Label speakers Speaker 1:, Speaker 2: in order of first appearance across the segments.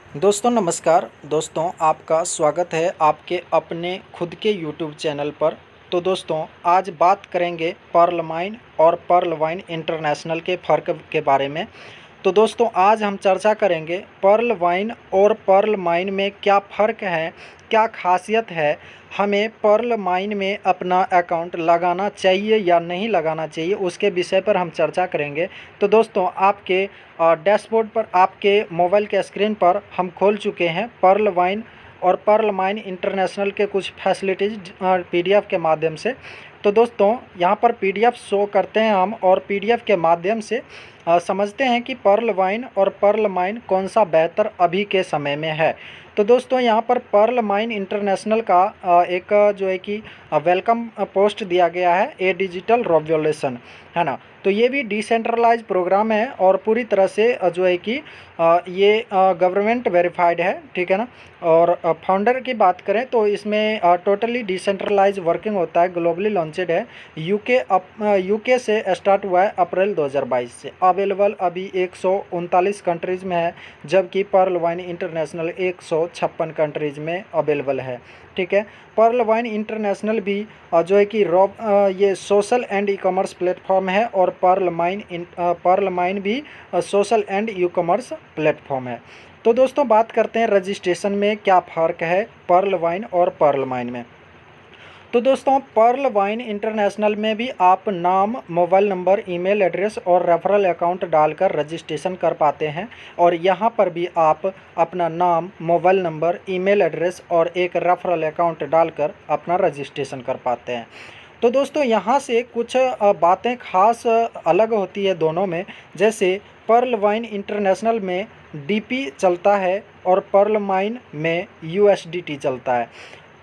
Speaker 1: दोस्तों नमस्कार। दोस्तों आपका स्वागत है आपके अपने खुद के यूट्यूब चैनल पर। तो दोस्तों आज बात करेंगे पर्ल माइन और पर्ल वाइन इंटरनेशनल के फ़र्क के बारे में। तो दोस्तों आज हम चर्चा करेंगे पर्ल वाइन और पर्ल माइन में क्या फ़र्क है, क्या खासियत है, हमें पर्ल माइन में अपना अकाउंट लगाना चाहिए या नहीं लगाना चाहिए, उसके विषय पर हम चर्चा करेंगे। तो दोस्तों आपके डैशबोर्ड पर आपके मोबाइल के स्क्रीन पर हम खोल चुके हैं पर्ल वाइन और पर्ल माइन इंटरनेशनल के कुछ फैसिलिटीज़ पीडीएफ के माध्यम से। तो दोस्तों यहाँ पर पीडीएफ शो करते हैं हम और पीडीएफ के माध्यम से समझते हैं कि पर्ल वाइन और पर्ल माइन कौन सा बेहतर अभी के समय में है। तो दोस्तों यहाँ पर पर्ल माइन इंटरनेशनल का एक जो है कि वेलकम पोस्ट दिया गया है, ए डिजिटल रेवोल्यूशन, है ना। तो ये भी डिसेंट्रलाइज प्रोग्राम है और पूरी तरह से जो है कि ये गवर्नमेंट वेरीफाइड है, ठीक है ना। और फाउंडर की बात करें तो इसमें टोटली डिसेंट्रलाइज वर्किंग होता है, ग्लोबली लॉन्चेड है, यूके से स्टार्ट हुआ है अप्रैल 2022 से। अवेलेबल अभी 139 कंट्रीज़ में है, जबकि पर्ल वाइन इंटरनेशनल 156 कंट्रीज़ में अवेलेबल है, ठीक है। पर्ल वाइन इंटरनेशनल भी जो है कि ये social and e commerce platform है और पर्ल माइन भी social and e commerce platform है। तो दोस्तों बात करते हैं रजिस्ट्रेशन में क्या फ़र्क है पर्ल वाइन और पर्ल माइन में। तो दोस्तों पर्ल वाइन इंटरनेशनल में भी आप नाम, मोबाइल नंबर, ईमेल एड्रेस और रेफरल अकाउंट डालकर रजिस्ट्रेशन कर पाते हैं और यहाँ पर भी आप अपना नाम, मोबाइल नंबर, ईमेल एड्रेस और एक रेफरल अकाउंट डालकर अपना रजिस्ट्रेशन कर पाते हैं। तो दोस्तों यहाँ से कुछ बातें खास अलग होती है दोनों में। जैसे पर्ल वाइन इंटरनेशनल में डीपी चलता है और पर्ल माइन में यूएसडीटी चलता है।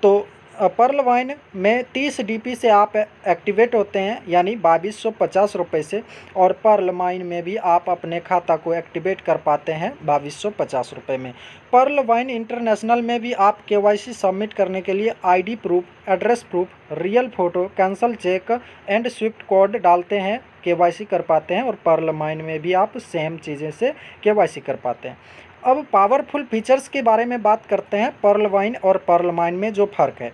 Speaker 1: तो पर्ल वाइन में 30 डीपी से आप एक्टिवेट होते हैं, यानी 2250 रुपये से, और पर्ल माइन में भी आप अपने खाता को एक्टिवेट कर पाते हैं 2250 रुपये में। पर्ल वाइन इंटरनेशनल में भी आप केवाईसी सबमिट करने के लिए ID proof, address proof, real photo, cancel cheque and Swift code डालते हैं, केवाईसी कर पाते हैं। और पर्ल माइन में भी आप सेम चीज़ें से केवाईसी कर पाते हैं। अब पावरफुल फीचर्स के बारे में बात करते हैं पर्ल वाइन और पर्ल माइन में जो फ़र्क है।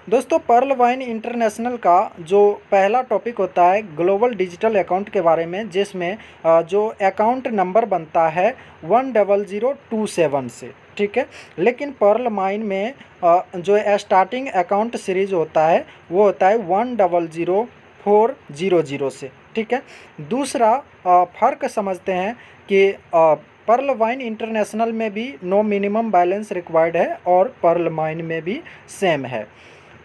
Speaker 1: दोस्तों पर्ल वाइन इंटरनेशनल का जो पहला टॉपिक होता है ग्लोबल डिजिटल अकाउंट के बारे में, जिसमें जो अकाउंट नंबर बनता है 10027 से, ठीक है। लेकिन पर्ल माइन में जो स्टार्टिंग अकाउंट सीरीज होता है वो होता है 100400 से, ठीक है। दूसरा फ़र्क समझते हैं कि पर्ल वाइन इंटरनेशनल में भी नो मिनिमम बैलेंस रिक्वायर्ड है और पर्ल माइन में भी सेम है।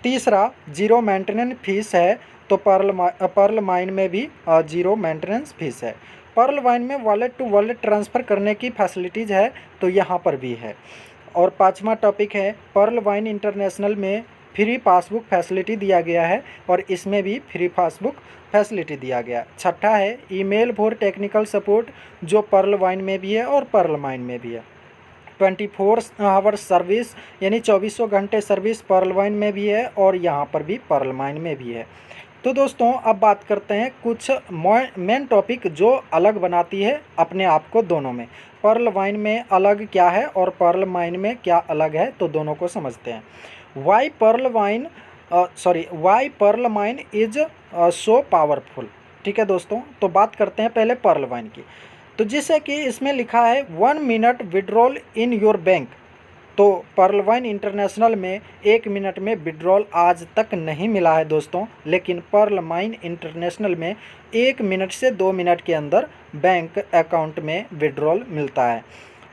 Speaker 1: तीसरा जीरो मेंटेनेंस फीस है, तो पर्ल माइन में भी जीरो मेंटेनेंस फीस है। पर्ल वाइन में वॉलेट टू वॉलेट ट्रांसफ़र करने की फैसिलिटीज़ है, तो यहाँ पर भी है। और पांचवा टॉपिक है पर्ल वाइन इंटरनेशनल में फ्री पासबुक फैसिलिटी दिया गया है और इसमें भी फ्री पासबुक फैसिलिटी दिया गया। छठा है ईमेल फॉर टेक्निकल सपोर्ट, जो पर्ल वाइन में भी है और पर्ल माइन में भी है। 24 आवर्स सर्विस, यानी 24 घंटे सर्विस पर्ल वाइन में भी है और यहाँ पर भी पर्ल माइन में भी है। तो दोस्तों अब बात करते हैं कुछ मेन टॉपिक जो अलग बनाती है अपने आप को दोनों में। पर्ल वाइन में अलग क्या है और पर्ल माइन में क्या अलग है, तो दोनों को समझते हैं। Why Pearl Vine is so powerful, ठीक है दोस्तों। तो बात करते हैं पहले पर्ल वाइन की। तो जैसे कि इसमें लिखा है 1 minute withdrawal in your bank, तो पर्ल वाइन इंटरनेशनल में 1 मिनट में विड्रॉल आज तक नहीं मिला है दोस्तों, लेकिन पर्ल माइन इंटरनेशनल में 1 मिनट से 2 मिनट के अंदर बैंक अकाउंट में विड्रॉल मिलता है।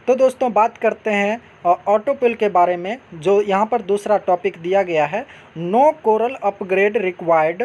Speaker 1: तो दोस्तों बात करते हैं ऑटोपुल के बारे में, जो यहाँ पर दूसरा टॉपिक दिया गया है। No coral upgrade required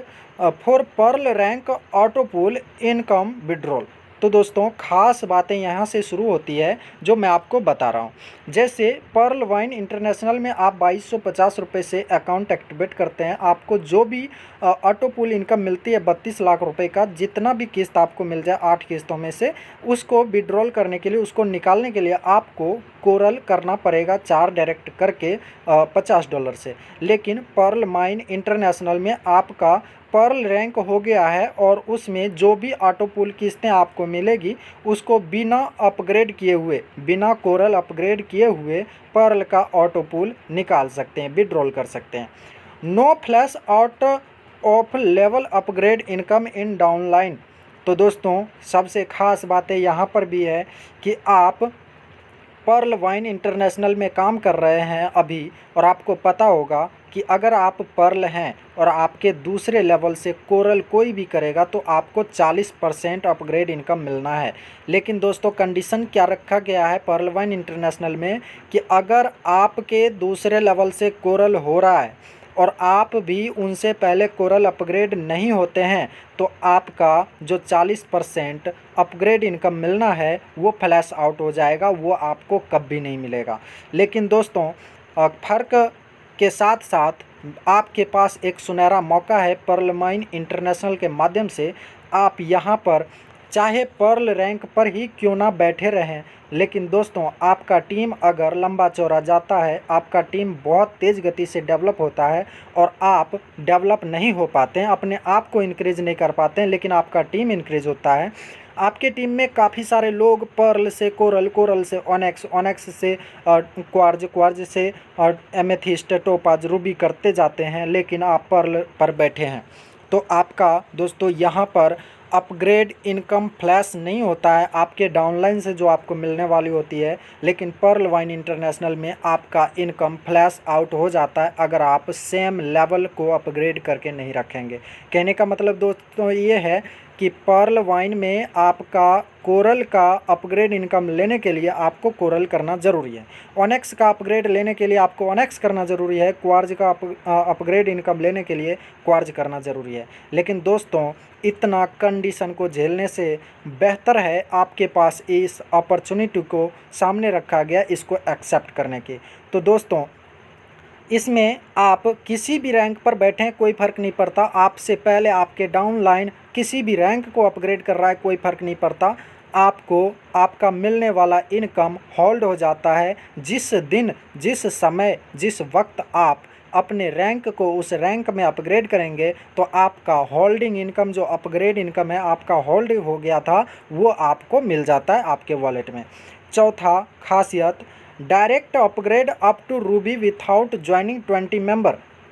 Speaker 1: for Pearl rank autopool income withdrawal. तो दोस्तों खास बातें यहाँ से शुरू होती है जो मैं आपको बता रहा हूँ। जैसे पर्ल वाइन इंटरनेशनल में आप 2250 रुपये से अकाउंट एक्टिवेट करते हैं, आपको जो भी ऑटोपुल इनकम मिलती है 32 लाख रुपए का, जितना भी किस्त आपको मिल जाए 8 किस्तों में से, उसको विड्रॉल करने के लिए, उसको निकालने के लिए आपको कोरल करना पड़ेगा 4 डायरेक्ट करके $50 से। लेकिन पर्ल माइन इंटरनेशनल में आपका पर्ल रैंक हो गया है और उसमें जो भी ऑटो पूल किस्तें आपको मिलेगी उसको बिना अपग्रेड किए हुए, बिना कोरल अपग्रेड किए हुए पर्ल का ऑटो पूल निकाल सकते हैं, विड्रॉल कर सकते हैं। No flash out of level upgrade income in downline. तो दोस्तों सबसे ख़ास बातें यहाँ पर भी है कि आप पर्ल वाइन इंटरनेशनल में काम कर रहे हैं अभी, और आपको पता होगा कि अगर आप पर्ल हैं और आपके दूसरे लेवल से कोरल कोई भी करेगा तो आपको 40% अपग्रेड इनकम मिलना है। लेकिन दोस्तों कंडीशन क्या रखा गया है पर्ल वाइन इंटरनेशनल में कि अगर आपके दूसरे लेवल से कोरल हो रहा है और आप भी उनसे पहले कोरल अपग्रेड नहीं होते हैं तो आपका जो 40% अपग्रेड इनकम मिलना है वो फ्लैश आउट हो जाएगा, वो आपको कभी नहीं मिलेगा। लेकिन दोस्तों फ़र्क के साथ साथ आपके पास एक सुनहरा मौका है पर्ल माइन इंटरनेशनल के माध्यम से। आप यहाँ पर चाहे पर्ल रैंक पर ही क्यों ना बैठे रहें, लेकिन दोस्तों आपका टीम अगर लंबा चौड़ा जाता है, आपका टीम बहुत तेज़ गति से डेवलप होता है और आप डेवलप नहीं हो पाते हैं, अपने आप को इंक्रीज़ नहीं कर पाते हैं, लेकिन आपका टीम इंक्रीज़ होता है। आपके टीम में काफ़ी सारे लोग पर्ल से कोरल, कोरल से ऑनेक्स, ऑनेक्स से क्वार्ज, क्वार्ज से एमेथिस्ट, टोपाज, रूबी करते जाते हैं, लेकिन आप पर्ल पर बैठे हैं। तो आपका दोस्तों यहाँ पर अपग्रेड इनकम फ्लैश नहीं होता है आपके डाउनलाइन से जो आपको मिलने वाली होती है, लेकिन पर्ल वाइन इंटरनेशनल में आपका इनकम फ्लैश आउट हो जाता है अगर आप सेम लेवल को अपग्रेड करके नहीं रखेंगे। कहने का मतलब दोस्तों ये है कि पर्ल वाइन में आपका कोरल का अपग्रेड इनकम लेने के लिए आपको कोरल करना ज़रूरी है, ऑनेक्स का अपग्रेड लेने के लिए आपको ऑनेक्स करना ज़रूरी है, क्वार्ज का अपग्रेड इनकम लेने के लिए क्वार्ज करना ज़रूरी है। लेकिन दोस्तों इतना कंडीशन को झेलने से बेहतर है आपके पास इस अपॉर्चुनिटी को सामने रखा गया, इसको एक्सेप्ट करने की। तो दोस्तों इसमें आप किसी भी रैंक पर बैठें कोई फ़र्क नहीं पड़ता, आपसे पहले आपके डाउनलाइन किसी भी रैंक को अपग्रेड कर रहा है कोई फ़र्क नहीं पड़ता, आपको आपका मिलने वाला इनकम होल्ड हो जाता है। जिस दिन, जिस समय, जिस वक्त आप अपने रैंक को उस रैंक में अपग्रेड करेंगे तो आपका होल्डिंग इनकम, जो अपग्रेड इनकम है आपका होल्ड हो गया था, वो आपको मिल जाता है आपके वॉलेट में। चौथा खासियत, direct upgrade up to ruby without joining 20 member.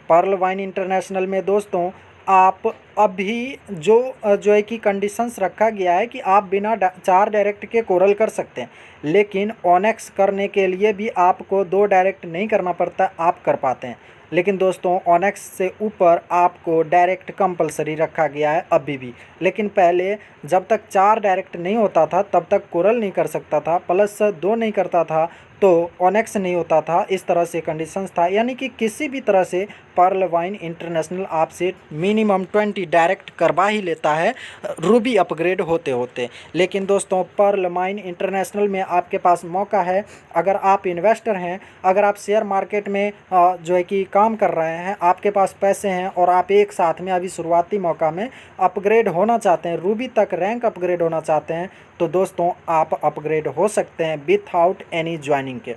Speaker 1: Pearl Vine International में दोस्तों आप अभी जो है कि कंडीशंस रखा गया है कि आप बिना 4 डायरेक्ट के कोरल कर सकते हैं, लेकिन ऑनेक्स करने के लिए भी आपको 2 डायरेक्ट नहीं करना पड़ता, आप कर पाते हैं। लेकिन दोस्तों ऑनेक्स से ऊपर आपको डायरेक्ट कंपलसरी रखा गया है अभी भी। लेकिन पहले जब तक 4 डायरेक्ट नहीं होता था तब तक कोरल नहीं कर सकता था, प्लस 2 नहीं करता था तो ऑनेक्स नहीं होता था, इस तरह से कंडीशंस था। यानी कि किसी भी तरह से पर्ल वाइन इंटरनेशनल आपसे मिनिमम 20 डायरेक्ट करवा ही लेता है रूबी अपग्रेड होते होते। लेकिन दोस्तों पर्ल वाइन इंटरनेशनल में आपके पास मौका है, अगर आप इन्वेस्टर हैं, अगर आप शेयर मार्केट में जो है कि काम कर रहे हैं, आपके पास पैसे हैं और आप एक साथ में अभी शुरुआती मौका में अपग्रेड होना चाहते हैं, रूबी तक रैंक अपग्रेड होना चाहते हैं, तो दोस्तों आप अपग्रेड हो सकते हैं विथआउट एनी ज्वाइनिंग के।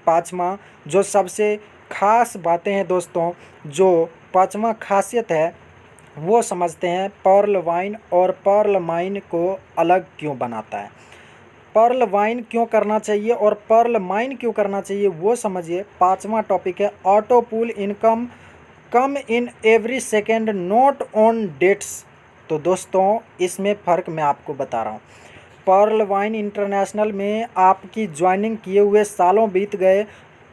Speaker 1: पाँचवा जो सबसे ख़ास बातें हैं दोस्तों, जो पाँचवा खासियत है वो समझते हैं पर्ल वाइन और पर्ल माइन को अलग क्यों बनाता है। पर्ल वाइन क्यों करना चाहिए और पर्ल माइन क्यों करना चाहिए वो समझिए। पाँचवा टॉपिक है auto pool income come in every second not on dates. तो दोस्तों इसमें फ़र्क मैं आपको बता रहा हूँ। पर्ल वाइन इंटरनेशनल में आपकी ज्वाइनिंग किए हुए सालों बीत गए,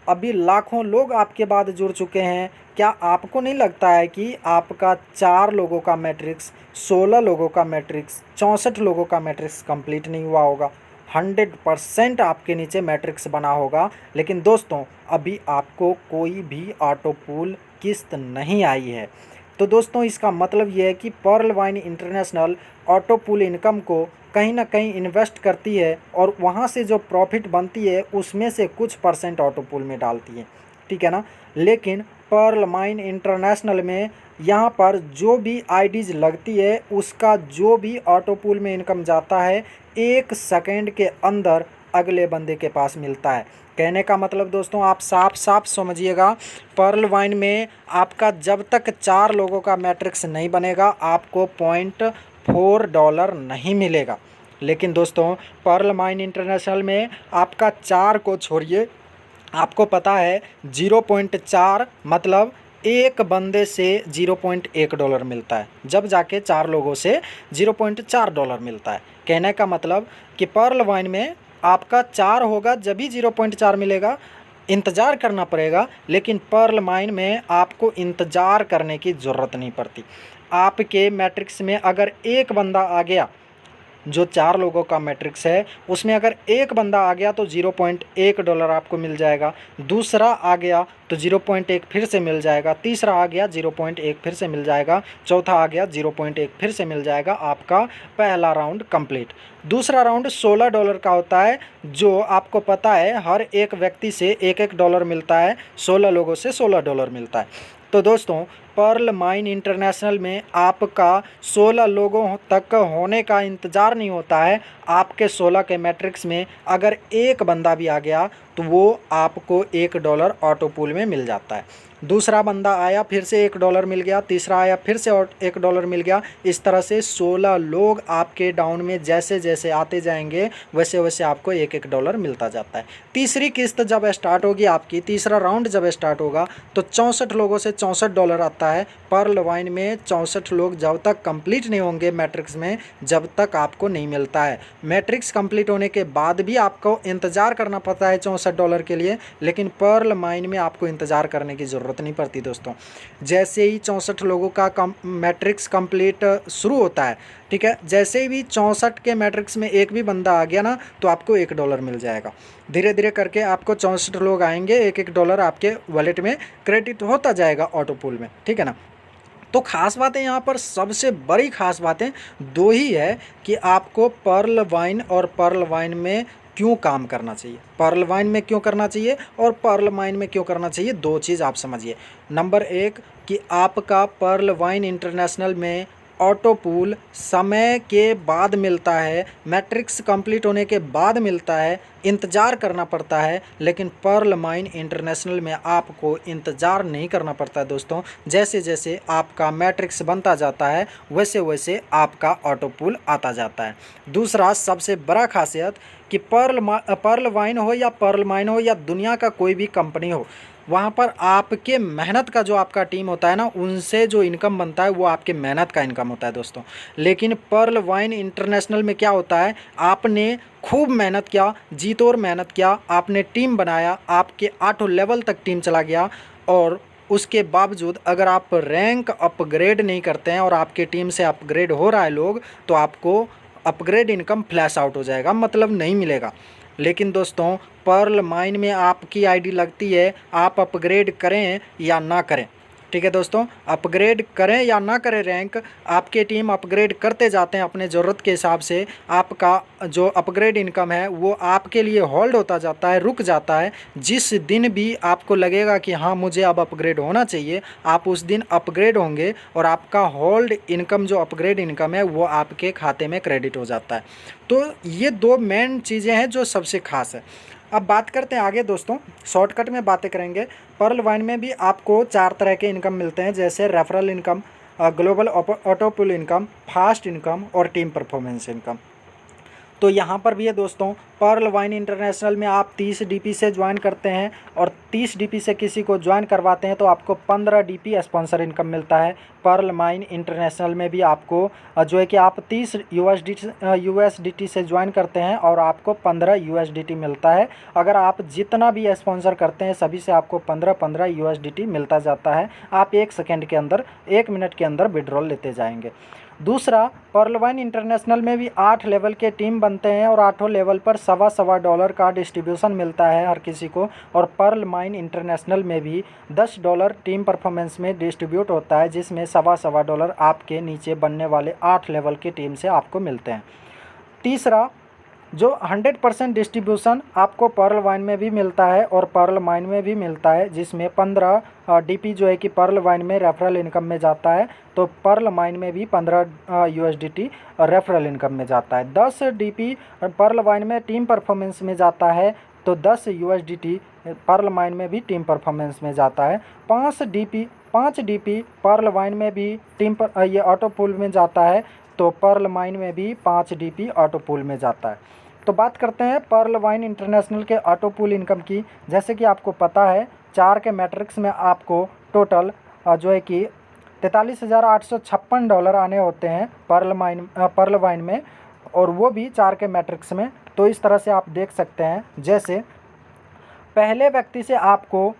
Speaker 1: अभी लाखों लोग आपके बाद जुड़ चुके हैं। क्या आपको नहीं लगता है कि आपका 4 लोगों का मैट्रिक्स, 16 लोगों का मैट्रिक्स, 64 लोगों का मैट्रिक्स कंप्लीट नहीं हुआ होगा? 100% आपके नीचे मैट्रिक्स बना होगा, लेकिन दोस्तों अभी आपको कोई भी ऑटो पूल किस्त नहीं आई है। तो दोस्तों इसका मतलब ये है कि Pearl Vine International auto pool income को कहीं ना कहीं इन्वेस्ट करती है और वहाँ से जो प्रॉफिट बनती है उसमें से कुछ परसेंट ऑटो पूल में डालती है, ठीक है ना। लेकिन पर्ल माइन इंटरनेशनल में यहाँ पर जो भी आईडीज लगती है उसका जो भी ऑटो पूल में इनकम जाता है 1 सेकेंड के अंदर अगले बंदे के पास मिलता है। कहने का मतलब दोस्तों आप साफ साफ समझिएगा, पर्ल वाइन में आपका जब तक 4 लोगों का मैट्रिक्स नहीं बनेगा आपको $0.4 नहीं मिलेगा। लेकिन दोस्तों पर्ल वाइन इंटरनेशनल में आपका 4 को छोड़िए, आपको पता है 0.4 मतलब एक बंदे से $0.1 मिलता है, जब जाके 4 लोगों से $0.4 मिलता है। कहने का मतलब कि पर्ल वाइन में आपका 4 होगा जब भी 0.4 मिलेगा, इंतज़ार करना पड़ेगा। लेकिन पर्ल वाइन में आपको इंतज़ार करने की ज़रूरत नहीं पड़ती। आपके मैट्रिक्स में अगर एक बंदा आ गया, जो 4 लोगों का मैट्रिक्स है उसमें अगर एक बंदा आ गया तो $0.1 आपको मिल जाएगा, दूसरा आ गया तो 0.1 फिर से मिल जाएगा, तीसरा आ गया 0.1 फिर से मिल जाएगा, चौथा आ गया 0.1 फिर से मिल जाएगा। आपका पहला राउंड कंप्लीट। दूसरा राउंड $16 का होता है, जो आपको पता है हर एक व्यक्ति से $1 मिलता है, 16 लोगों से $16 मिलता है। तो दोस्तों पर्ल वाइन इंटरनेशनल में आपका 16 लोगों तक होने का इंतज़ार नहीं होता है। आपके 16 के मैट्रिक्स में अगर एक बंदा भी आ गया तो वो आपको $1 ऑटो पूल में मिल जाता है। दूसरा बंदा आया फिर से $1 मिल गया, तीसरा आया फिर से और $1 मिल गया। इस तरह से 16 लोग आपके डाउन में जैसे जैसे आते जाएंगे वैसे वैसे आपको $1 मिलता जाता है। तीसरी किस्त जब स्टार्ट होगी आपकी, तीसरा राउंड जब स्टार्ट होगा तो 64 लोगों से $64 आता है। पर्ल वाइन में 64 लोग जब तक कंप्लीट नहीं होंगे मैट्रिक्स में, जब तक आपको नहीं मिलता है। मैट्रिक्स कंप्लीट होने के बाद भी आपको इंतज़ार करना पड़ता है $64 के लिए, लेकिन पर्ल वाइन में आपको इंतज़ार करने की ज़रूरत नहीं पड़ती दोस्तों। जैसे ही 64 लोगों का मैट्रिक्स कंप्लीट शुरू होता है, ठीक है, जैसे ही भी 64 के मैट्रिक्स में एक भी बंदा आ गया ना तो आपको $1 मिल जाएगा। धीरे धीरे करके आपको 64 लोग आएंगे, $1 आपके वॉलेट में क्रेडिट होता जाएगा ऑटो पूल में, ठीक है ना। तो ख़ास बातें यहाँ पर, सबसे बड़ी ख़ास बातें दो ही है कि आपको पर्ल वाइन और पर्ल वाइन में क्यों काम करना चाहिए, पर्ल वाइन में क्यों करना चाहिए और पर्ल वाइन में क्यों करना चाहिए। दो चीज़ आप समझिए। नंबर 1 कि आपका पर्ल वाइन इंटरनेशनल में ऑटो पूल समय के बाद मिलता है, मैट्रिक्स कंप्लीट होने के बाद मिलता है, इंतज़ार करना पड़ता है। लेकिन पर्ल वाइन इंटरनेशनल में आपको इंतज़ार नहीं करना पड़ता है दोस्तों। जैसे जैसे आपका मैट्रिक्स बनता जाता है वैसे वैसे आपका ऑटो पूल आता जाता है। दूसरा सबसे बड़ा खासियत कि पर्ल वाइन हो या पर्ल माइन हो या दुनिया का कोई भी कंपनी हो, वहाँ पर आपके मेहनत का जो आपका टीम होता है ना, उनसे जो इनकम बनता है वो आपके मेहनत का इनकम होता है दोस्तों। लेकिन पर्ल वाइन इंटरनेशनल में क्या होता है, आपने खूब मेहनत किया, जी तोड़ मेहनत किया, आपने टीम बनाया, आपके 8 लेवल तक टीम चला गया, और उसके बावजूद अगर आप रैंक अपग्रेड नहीं करते हैं और आपकी टीम से अपग्रेड हो रहा है लोग, तो आपको अपग्रेड इनकम फ्लैश आउट हो जाएगा, मतलब नहीं मिलेगा। लेकिन दोस्तों पर्ल माइन में आपकी आईडी लगती है, आप अपग्रेड करें या ना करें, ठीक है दोस्तों, अपग्रेड करें या ना करें रैंक, आपके टीम अपग्रेड करते जाते हैं अपने ज़रूरत के हिसाब से। आपका जो अपग्रेड इनकम है वो आपके लिए होल्ड होता जाता है, रुक जाता है। जिस दिन भी आपको लगेगा कि हाँ मुझे अब अपग्रेड होना चाहिए, आप उस दिन अपग्रेड होंगे और आपका होल्ड इनकम, जो अपग्रेड इनकम है, वो आपके खाते में क्रेडिट हो जाता है। तो ये दो मेन चीज़ें हैं जो सबसे ख़ास है। अब बात करते हैं आगे दोस्तों, शॉर्टकट में बातें करेंगे। पर्ल वाइन में भी आपको 4 तरह के इनकम मिलते हैं, जैसे referral income, global auto pool income, fast income और टीम परफॉर्मेंस इनकम। तो यहाँ पर भी है दोस्तों, पर्ल वाइन इंटरनेशनल में आप 30 डीपी से ज्वाइन करते हैं और 30 डीपी से किसी को ज्वाइन करवाते हैं तो आपको 15 डीपी स्पॉन्सर इनकम मिलता है। पर्ल वाइन इंटरनेशनल में भी आपको जो है कि आप 30 यूएसडीटी से ज्वाइन करते हैं और आपको 15 यूएसडीटी मिलता है। अगर आप जितना भी स्पॉन्सर करते हैं सभी से आपको 15 यूएसडीटी मिलता जाता है। आप 1 सेकेंड के अंदर, 1 मिनट के अंदर विड्रॉल लेते जाएंगे। दूसरा, पर्ल वाइन इंटरनेशनल में भी 8 लेवल के टीम बनते हैं और 8 लेवल पर $1.25 का डिस्ट्रीब्यूशन मिलता है हर किसी को। और पर्ल वाइन इंटरनेशनल में भी $10 टीम परफॉर्मेंस में डिस्ट्रीब्यूट होता है, जिसमें $1.25 आपके नीचे बनने वाले 8 लेवल की टीम से आपको मिलते हैं। तीसरा, जो 100% डिस्ट्रीब्यूशन आपको पर्ल वाइन में भी मिलता है और पर्ल माइन में भी मिलता है, जिसमें 15 डीपी जो है कि पर्ल वाइन में रेफरल इनकम में जाता है, तो पर्ल माइन में भी 15 यूएसडीटी रेफरल इनकम में जाता है। 10 डीपी पर्ल वाइन में टीम परफॉर्मेंस में जाता है, तो 10 USDT पर्ल माइन में भी टीम परफॉर्मेंस में जाता है। 5 DP पर्ल माइन में भी ये ऑटो पूल में जाता है, तो पर्ल माइन में भी 5 DP ऑटो पूल में जाता है। तो बात करते हैं पर्ल वाइन इंटरनेशनल के ऑटो पूल इनकम की। जैसे कि आपको पता है 4 के मैट्रिक्स में आपको टोटल जो है कि $43,856 आने होते हैं पर्ल वाइन में, और वो भी 4 के मैट्रिक्स में। तो इस तरह से आप देख सकते हैं, जैसे पहले व्यक्ति से आपको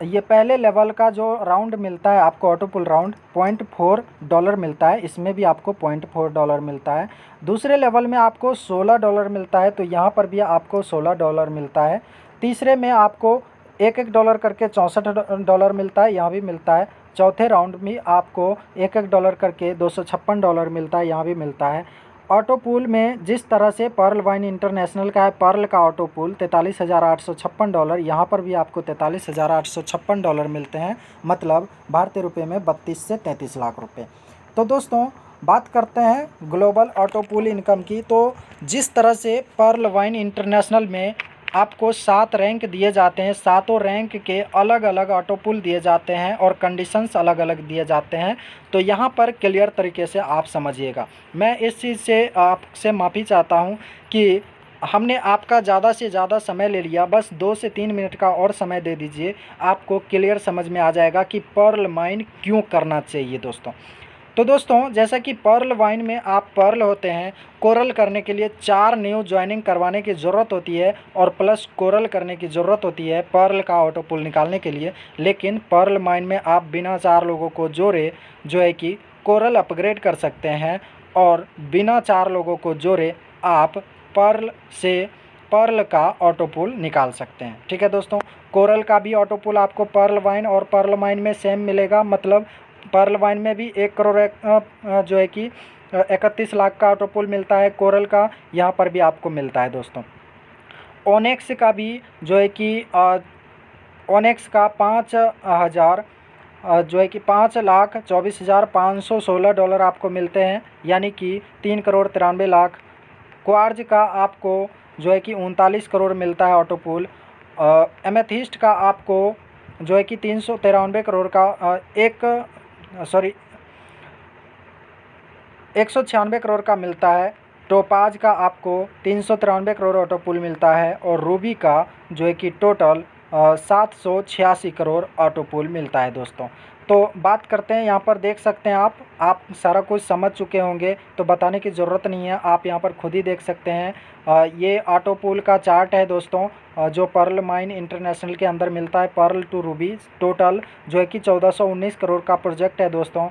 Speaker 1: ये पहले लेवल का जो राउंड मिलता है आपको ऑटो पुल राउंड $0.4 मिलता है, इसमें भी आपको $0.4 मिलता है। दूसरे लेवल में आपको $16 मिलता है, तो यहाँ पर भी आपको $16 मिलता है। तीसरे में आपको $1 करके $64 मिलता है, यहाँ भी मिलता है। चौथे राउंड में आपको $1 करके $256 मिलता है, यहाँ भी मिलता है। ऑटो पूल में जिस तरह से पर्ल वाइन इंटरनेशनल का है, पर्ल का ऑटो पूल $43,856, यहाँ पर भी आपको $43,856 मिलते हैं, मतलब भारतीय रुपये में 32 से 33 लाख रुपए। तो दोस्तों बात करते हैं ग्लोबल ऑटो पूल इनकम की। तो जिस तरह से पर्ल वाइन इंटरनेशनल में आपको 7 रैंक दिए जाते हैं, सातों रैंक के अलग अलग ऑटो पूल दिए जाते हैं और कंडीशंस अलग अलग दिए जाते हैं। तो यहाँ पर क्लियर तरीके से आप समझिएगा। मैं इस चीज़ से आपसे माफ़ी चाहता हूँ कि हमने आपका ज़्यादा से ज़्यादा समय ले लिया, बस 2 से 3 मिनट का और समय दे दीजिए, आपको क्लियर समझ में आ जाएगा कि पर्ल माइन क्यों करना चाहिए दोस्तों। तो दोस्तों जैसा कि पर्ल वाइन में आप पर्ल होते हैं, कोरल करने के लिए 4 न्यू ज्वाइनिंग करवाने की ज़रूरत होती है और प्लस कोरल करने की ज़रूरत होती है पर्ल का ऑटो पुल निकालने के लिए। लेकिन पर्ल माइन में आप बिना 4 लोगों को जोड़े जो है कि कोरल अपग्रेड कर सकते हैं, और बिना 4 लोगों को जोड़े आप पर्ल का ऑटो पुल निकाल सकते हैं। ठीक है दोस्तों, कोरल का भी ऑटो पुल आपको पर्ल वाइन और पर्ल माइन में सेम मिलेगा, मतलब पर्ल वाइन में भी 1 करोड़ जो है कि 31 लाख का ऑटो पुल मिलता है कोरल का, यहाँ पर भी आपको मिलता है दोस्तों। ओनेक्स का भी जो है कि ओनेक्स का 5,000 जो है कि $5,24,516 आपको मिलते हैं, यानी कि 3,93,00,000। क्वार्ज का आपको जो है कि 39 करोड़ मिलता है ऑटो पुल। एमेथिस्ट का आपको जो है कि 393 करोड़ का 196 करोड़ का मिलता है। टोपाज का आपको 393 करोड़ ऑटो पुल मिलता है, और रूबी का जो है कि टोटल 786 करोड़ ऑटो पुल मिलता है दोस्तों। तो बात करते हैं, यहाँ पर देख सकते हैं आप सारा कुछ समझ चुके होंगे, तो बताने की ज़रूरत नहीं है, आप यहाँ पर खुद ही देख सकते हैं। ये ऑटो पुल का चार्ट है दोस्तों, जो पर्ल माइन इंटरनेशनल के अंदर मिलता है, पर्ल टू रूबी टोटल जो है कि 1419 करोड़ का प्रोजेक्ट है दोस्तों।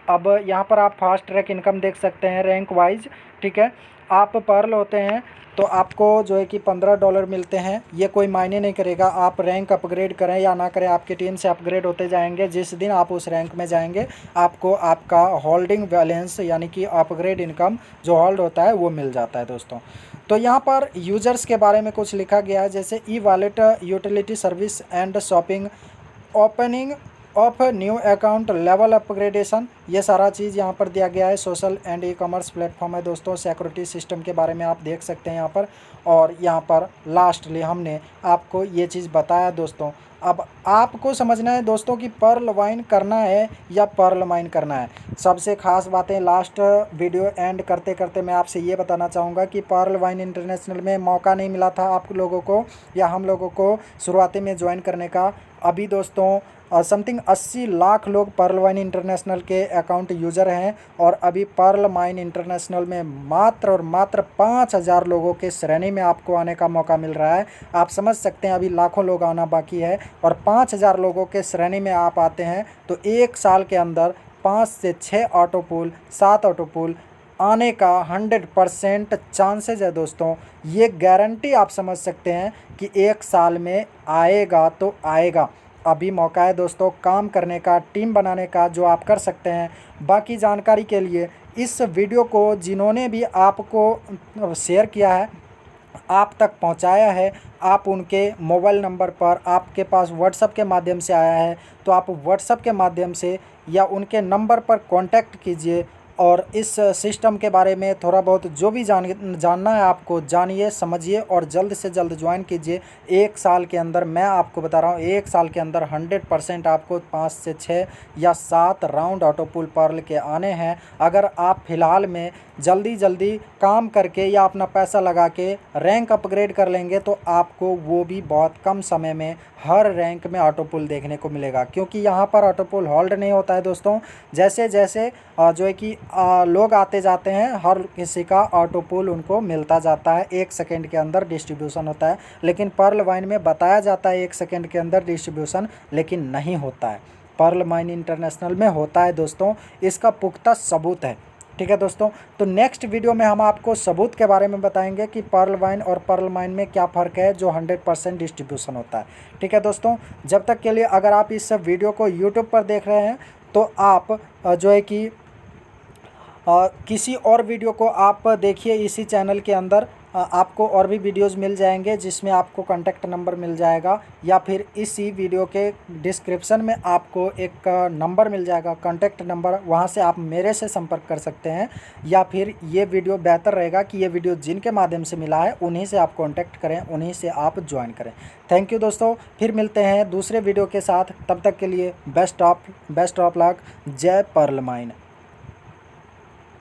Speaker 1: अब यहाँ पर आप फास्ट ट्रैक इनकम देख सकते हैं रैंक वाइज। ठीक है, आप पर्ल होते हैं तो आपको जो है कि $15 मिलते हैं। ये कोई मायने नहीं करेगा आप रैंक अपग्रेड करें या ना करें, आपकी टीम से अपग्रेड होते जाएंगे। जिस दिन आप उस रैंक में जाएंगे आपको आपका होल्डिंग बैलेंस यानी कि अपग्रेड इनकम जो होल्ड होता है वो मिल जाता है दोस्तों। तो यहाँ पर यूज़र्स के बारे में कुछ लिखा गया है, जैसे e wallet, utility service and shopping, opening of new account, level upgradation, ये सारा चीज़ यहाँ पर दिया गया है। Social and e commerce platform है दोस्तों। सिक्योरिटी सिस्टम के बारे में आप देख सकते हैं यहाँ पर, और यहाँ पर लास्टली हमने आपको ये चीज़ बताया दोस्तों। अब आपको समझना है दोस्तों कि पर्ल वाइन करना है या पर्ल माइन करना है। सबसे ख़ास बातें लास्ट वीडियो एंड करते करते मैं आपसे ये बताना चाहूँगा कि पर्ल वाइन इंटरनेशनल में मौका नहीं मिला था आप लोगों को या हम लोगों को शुरुआती में ज्वाइन करने का। अभी दोस्तों समथिंग 80 लाख लोग पर्ल वाइन इंटरनेशनल के अकाउंट यूज़र हैं, और अभी पर्ल माइन इंटरनेशनल में मात्र और मात्र 5,000 लोगों के श्रेणी में आपको आने का मौका मिल रहा है। आप समझ सकते हैं अभी लाखों लोग आना बाकी है, और 5,000 लोगों के श्रेणी में आप आते हैं तो 1 साल के अंदर 5 से 6 ऑटो पुल, 7 ऑटो पुल आने का 100% चांसेज है दोस्तों। ये गारंटी आप समझ सकते हैं कि 1 साल में आएगा तो आएगा। अभी मौका है दोस्तों काम करने का, टीम बनाने का, जो आप कर सकते हैं। बाकी जानकारी के लिए इस वीडियो को जिन्होंने भी आपको शेयर किया है, आप तक पहुंचाया है, आप उनके मोबाइल नंबर पर आपके पास व्हाट्सएप के माध्यम से आया है तो आप व्हाट्सएप के माध्यम से या उनके नंबर पर कांटेक्ट कीजिए और इस सिस्टम के बारे में थोड़ा बहुत जो भी जानना है आपको, जानिए, समझिए और जल्द से जल्द ज्वाइन कीजिए। 1 साल के अंदर, मैं आपको बता रहा हूँ, 1 साल के अंदर 100% आपको 5 से 6 या 7 राउंड ऑटो पुल पर्ल के आने हैं। अगर आप फ़िलहाल में जल्दी काम करके या अपना पैसा लगा के रैंक अपग्रेड कर लेंगे तो आपको वो भी बहुत कम समय में हर रैंक में ऑटो पुल देखने को मिलेगा, क्योंकि यहाँ पर ऑटो पुल होल्ड नहीं होता है दोस्तों। जैसे जैसे जो है कि लोग आते जाते हैं, हर किसी का ऑटो पुल उनको मिलता जाता है। 1 सेकंड के अंदर डिस्ट्रीब्यूशन होता है, लेकिन पर्ल वाइन में बताया जाता है 1 सेकंड के अंदर डिस्ट्रीब्यूशन, लेकिन नहीं होता है। पर्ल माइन इंटरनेशनल में होता है दोस्तों, इसका पुख्ता सबूत है। ठीक है दोस्तों, तो नेक्स्ट वीडियो में हम आपको सबूत के बारे में बताएंगे कि पर्ल वाइन और पर्ल माइन में क्या फ़र्क है जो 100% डिस्ट्रीब्यूशन होता है। ठीक है दोस्तों, जब तक के लिए अगर आप इस वीडियो को यूट्यूब पर देख रहे हैं तो आप जो है कि किसी और वीडियो को आप देखिए इसी चैनल के अंदर। आपको और भी वीडियोस मिल जाएंगे जिसमें आपको कॉन्टैक्ट नंबर मिल जाएगा, या फिर इसी वीडियो के डिस्क्रिप्शन में आपको एक नंबर मिल जाएगा, कॉन्टैक्ट नंबर, वहां से आप मेरे से संपर्क कर सकते हैं। या फिर ये वीडियो बेहतर रहेगा कि ये वीडियो जिनके माध्यम से मिला है उन्हीं से आप कॉन्टैक्ट करें, उन्हीं से आप ज्वाइन करें। थैंक यू दोस्तों, फिर मिलते हैं दूसरे वीडियो के साथ। तब तक के लिए बेस्ट ऑफ लक। जय पर्ल माइन।